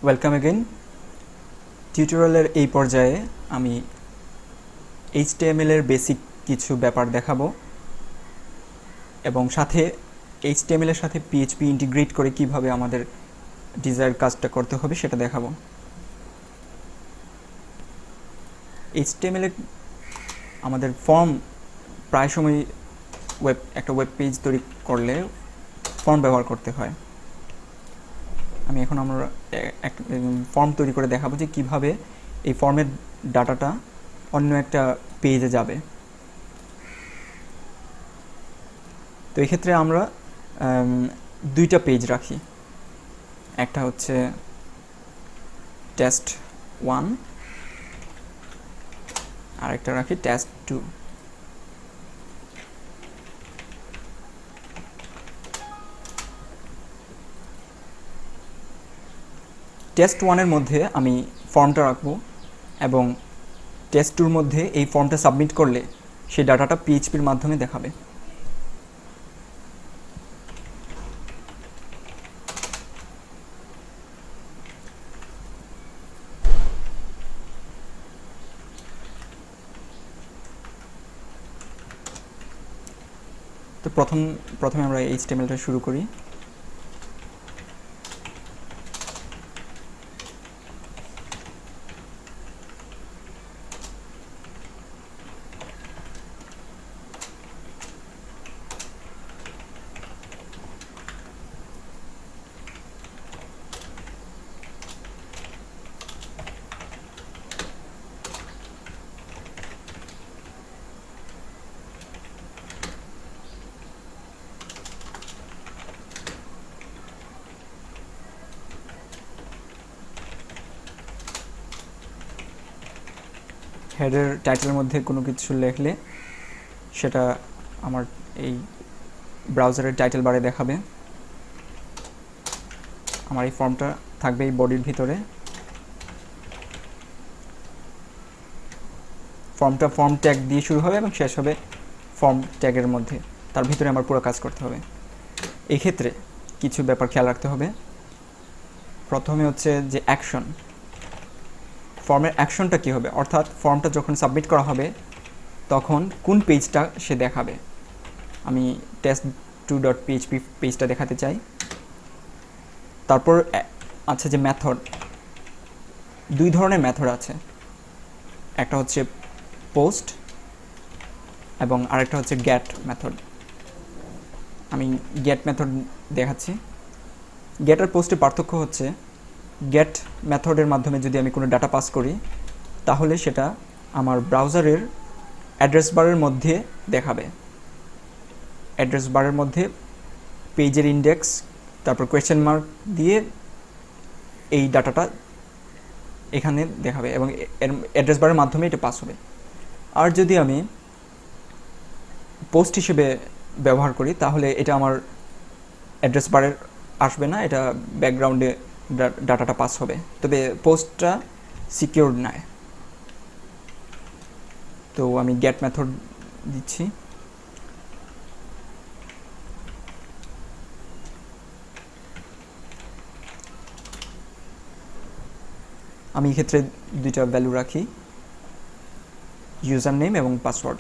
Welcome again. টিউটোরিয়ালের এই পর্যায়ে আমি HTML এর বেসিক কিছু ব্যাপার দেখাবো এবং সাথে HTML এর সাথে PHP ইন্টিগ্রেট করে কিভাবে আমাদের ডিজায়ার কাজটা করতে হবে সেটা দেখাবো। HTML এ আমাদের ফর্ম প্রায় সময় একটা ওয়েব পেজ তৈরি করলে ফর্ম ব্যবহার করতে হয়। আমি এখন আমরা ফর্ম তৈরি করে দেখাবো যে কিভাবে এই ফর্মের ডাটাটা অন্য একটা পেজে যাবে। তো এই ক্ষেত্রে আমরা দুইটা পেজ রাখি, একটা হচ্ছে test1 আর একটা রাখি test2। test1 এর মধ্যে আমি ফর্মটা রাখবো এবং test2 এর মধ্যে এই ফর্মটা সাবমিট করলে সেই ডাটাটা PHP-র মাধ্যমে দেখাবে। তো প্রথমে আমরা HTML-টা শুরু করি। হেডার টাইটেলের মধ্যে কোনো কিছু লিখলে সেটা আমার এই ব্রাউজারের টাইটেল বারে দেখাবে। আমার এই ফর্মটা থাকবে এই বডির ভিতরে। ফর্মটা ফর্ম ট্যাগ দিয়ে শুরু হবে এবং শেষ হবে ফর্ম ট্যাগের মধ্যে। তার ভিতরে আমার পুরো কাজ করতে হবে। এই ক্ষেত্রে কিছু ব্যাপার খেয়াল রাখতে হবে। প্রথমে হচ্ছে যে অ্যাকশন, ফর্মের অ্যাকশনটা কী হবে, অর্থাৎ ফর্মটা যখন সাবমিট করা হবে তখন কোন পেজটা সে দেখাবে। আমি test2.php পেজটা দেখাতে চাই। তারপর আছে যে মেথড, দুই ধরনের মেথড আছে, একটা হচ্ছে পোস্ট এবং আরেকটা হচ্ছে গেট মেথড। আমি গেট মেথড দেখাচ্ছি। গেট আর পোস্টের পার্থক্য হচ্ছে গেট মেথডের মাধ্যমে যদি আমি কোনো ডাটা পাস করি তাহলে সেটা আমার ব্রাউজারের অ্যাড্রেস বারের মধ্যে দেখাবে। অ্যাড্রেস বারের মধ্যে পেজের ইন্ডেক্স তারপর কোয়েশ্চেন মার্ক দিয়ে এই ডাটাটা এখানে দেখাবে এবং অ্যাড্রেস বারের মাধ্যমে এটা পাস হবে। আর যদি আমি পোস্ট হিসেবে ব্যবহার করি তাহলে এটা আমার অ্যাড্রেস বারের আসবে না, এটা ব্যাকগ্রাউন্ডে ডাটাটা পাস হবে, তবে পোস্টটা সিকিউরড নয়। তো আমি গেট মেথড দিচ্ছি। আমি এক্ষেত্রে দুইটা ভ্যালু রাখি, ইউজার নেম এবং পাসওয়ার্ড।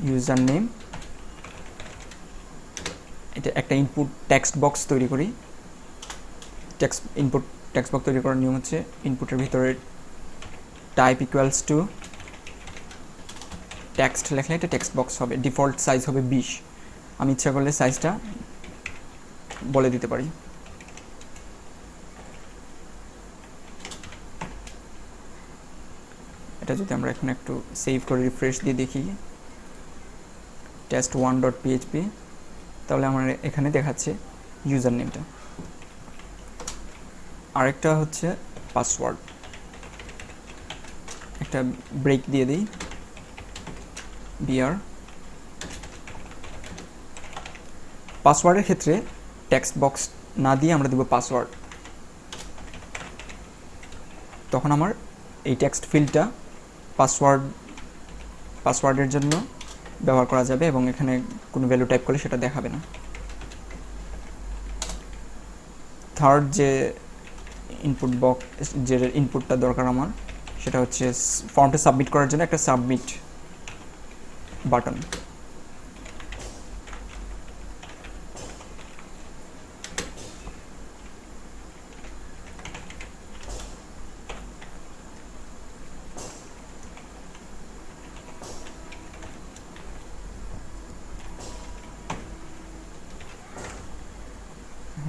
ইউজার নেম, এটা একটা ইনপুট টেক্সট বক্স তৈরি করি। ইনপুট টেক্সট বক্স তৈরি করার নিয়ম হচ্ছে ইনপুটের ভিতরে টাইপ ইকুয়ালস টু টেক্সট লেখলে এটা টেক্সট বক্স হবে। ডিফল্ট সাইজ হবে 20। আমি ইচ্ছা করলে সাইজটা বলে দিতে পারি। এটা যদি আমরা এখন একটু সেভ করে রিফ্রেশ দিয়ে দেখি test1.php, তাহলে আমার এখানে দেখাচ্ছে ইউজার নেমটা। আরেকটা হচ্ছে পাসওয়ার্ড, একটা ব্রেক দিয়ে দিই, বিআর। পাসওয়ার্ডের ক্ষেত্রে টেক্সট বক্স না দিয়ে আমরা দেব পাসওয়ার্ড। তখন আমার এই টেক্সট ফিল্ডটা পাসওয়ার্ডের জন্য ব্যবহার করা যাবে এবং এখানে কোনো ভ্যালু টাইপ করলে সেটা দেখাবে না। থার্ড যে ইনপুট বক্স, যে ইনপুটটা দরকার আমার, সেটা হচ্ছে ফর্মটা সাবমিট করার জন্য একটা সাবমিট বাটন।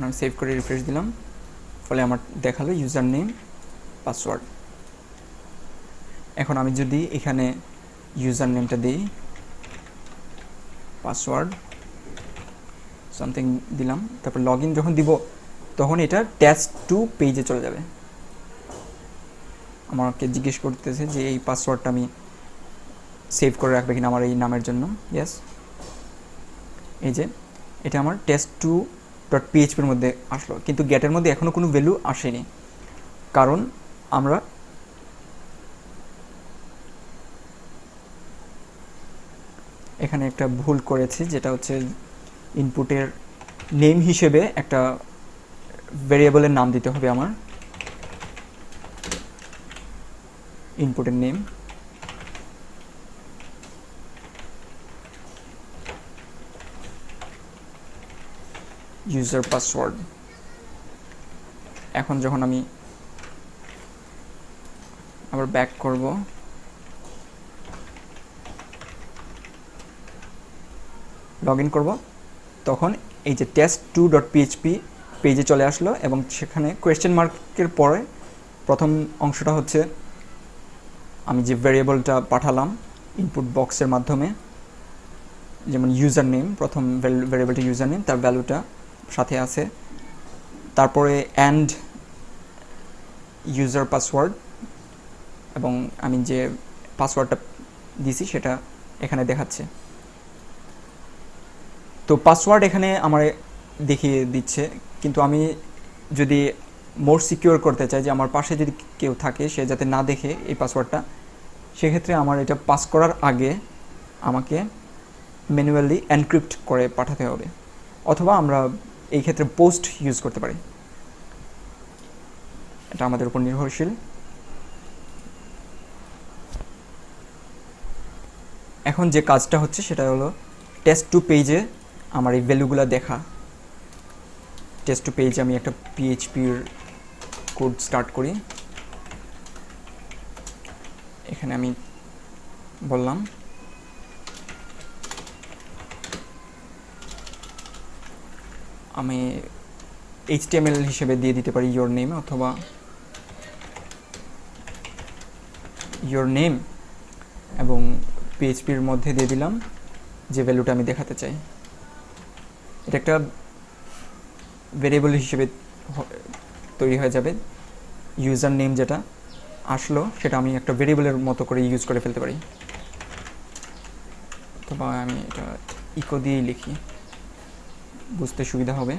আমি সেভ করে রিফ্রেশ দিলাম, ফলে আমার দেখালো ইউজার নেম পাসওয়ার্ড। এখন আমি যদি এখানে ইউজার নেমটা দিই, পাসওয়ার্ড সামথিং দিলাম, তারপর লগ ইন যখন দিব তখন এটা টেস্ট2 পেজে চলে যাবে। আমাকে জিজ্ঞেস করতেছে যে এই পাসওয়ার্ডটা আমি সেভ করে রাখবে কিনা আমার এই নামের জন্য। ইয়েস, এই যে এটা আমার test2.php এর মধ্যে আসলো, কিন্তু গেটের মধ্যে এখনও কোনো ভ্যালু আসেনি, কারণ আমরা এখানে একটা ভুল করেছি, যেটা হচ্ছে ইনপুটের নেম হিসেবে একটা ভেরিয়েবলের নাম দিতে হবে আমার, ইনপুটের নেম। User password. এখন যখন আমি আবার ব্যাক করব, লগ ইন করবো, তখন এই যে test2.php পেজে চলে আসলো, এবং সেখানে কোয়েশ্চেন মার্কের পরে প্রথম অংশটা হচ্ছে আমি যে ভ্যারিয়েবলটা পাঠালাম ইনপুট বক্সের মাধ্যমে, যেমন ইউজার নেম, প্রথম ভ্যারিয়েবলটা ইউজার নেম, তার ভ্যালুটা সাথে আছে, তারপরে অ্যান্ড ইউজার পাসওয়ার্ড, এবং আমি যে পাসওয়ার্ডটা দিছি সেটা এখানে দেখাচ্ছে। তো পাসওয়ার্ড এখানে আমার দেখিয়ে দিচ্ছে, কিন্তু আমি যদি মোর সিকিউর করতে চাই যে আমার পাশে যদি কেউ থাকে সে যাতে না দেখে এই পাসওয়ার্ডটা, সেক্ষেত্রে আমার এটা পাস করার আগে আমাকে ম্যানুয়ালি এনক্রিপ্ট করে পাঠাতে হবে, অথবা আমরা এই ক্ষেত্রে পোস্ট ইউজ করতে পারি, এটা আমাদের উপর নির্ভরশীল। এখন যে কাজটা হচ্ছে সেটা হলো test2 পেজে আমার এই ভ্যালুগুলো দেখা। test2 পেজে আমি একটা PHP-র কোড স্টার্ট করি। এখানে আমি বললাম আমি HTML হিসেবে দিয়ে দিতে পারি ইয়োর নেম, অথবা ইয়োর নেম, এবং PHP-র মধ্যে দিয়ে দিলাম যে ভ্যালুটা আমি দেখাতে চাই। এটা একটা ভেরিয়েবল হিসেবে তৈরি হয়ে যাবে। ইউজার নেম যেটা আসলো সেটা আমি একটা ভেরিয়েবলের মতো করে ইউজ করে ফেলতে পারি, অথবা আমি এটা ইকো দিয়েই লিখি, বুঝতে সুবিধা হবে।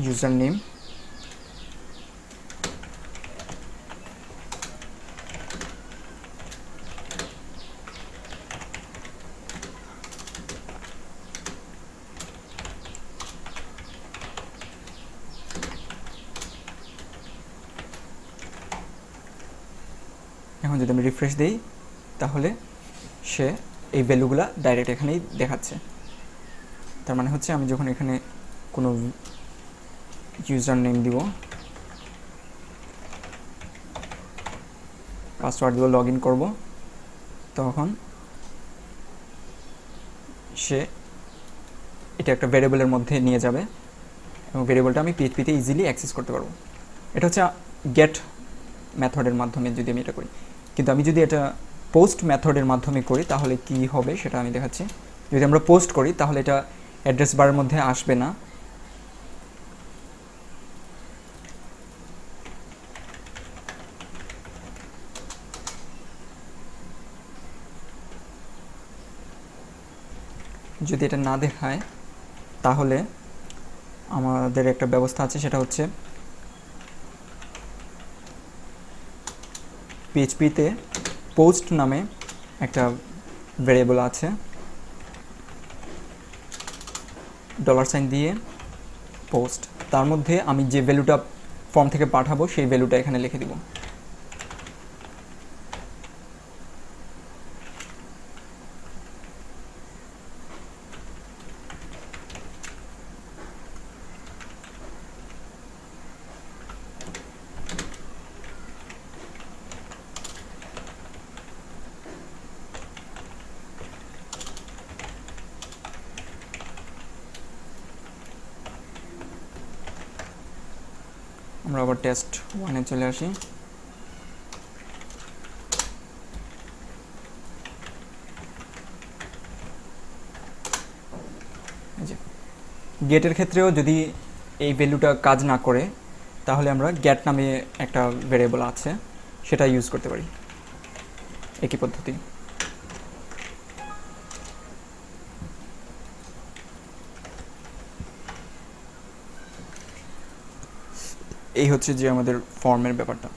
ইউজার নেম, এখন যদি আমি রিফ্রেশ দিই তাহলে সে এই ভ্যালুগুলা ডাইরেক্ট এখানেই দেখাচ্ছে। তার মানে হচ্ছে আমি যখন এখানে কোনো ইউজার নেম দিব, পাসওয়ার্ড দিব, লগ ইন করবো, তখন সে এটা একটা ভ্যারিয়েবলের মধ্যে নিয়ে যাবে, এবং ভ্যারিয়েবলটা আমি PHP-তে ইজিলি অ্যাক্সেস করতে পারবো। এটা হচ্ছে গেট মেথডের মাধ্যমে যদি আমি এটা করি, কিন্তু আমি যদি এটা পোস্ট মেথডের মাধ্যমে করি তাহলে কি হবে সেটা আমি দেখাচ্ছি। যদি আমরা পোস্ট করি তাহলে এটা অ্যাড্রেস বারের মধ্যে আসবে না, যদি এটা না দেখায় তাহলে আমাদের একটা ব্যবস্থা আছে, সেটা হচ্ছে PHP-তে পোস্ট নামে একটা ভ্যারিয়েবল আছে, $সাইন দিয়ে পোস্ট, তার মধ্যে আমি যে ভ্যালুটা ফর্ম থেকে পাঠাবো সেই ভ্যালুটা এখানে লিখে দিব। আমরা আবার টেস্ট 1-এ চলে আসি। গেটের ক্ষেত্রেও যদি এই ভ্যালুটা কাজ না করে তাহলে আমরা গেট নামে একটা ভেরিয়েবল আছে সেটা ইউজ করতে পারি, একই পদ্ধতি। এই হচ্ছে যে আমাদের ফর্মের ব্যাপারটা।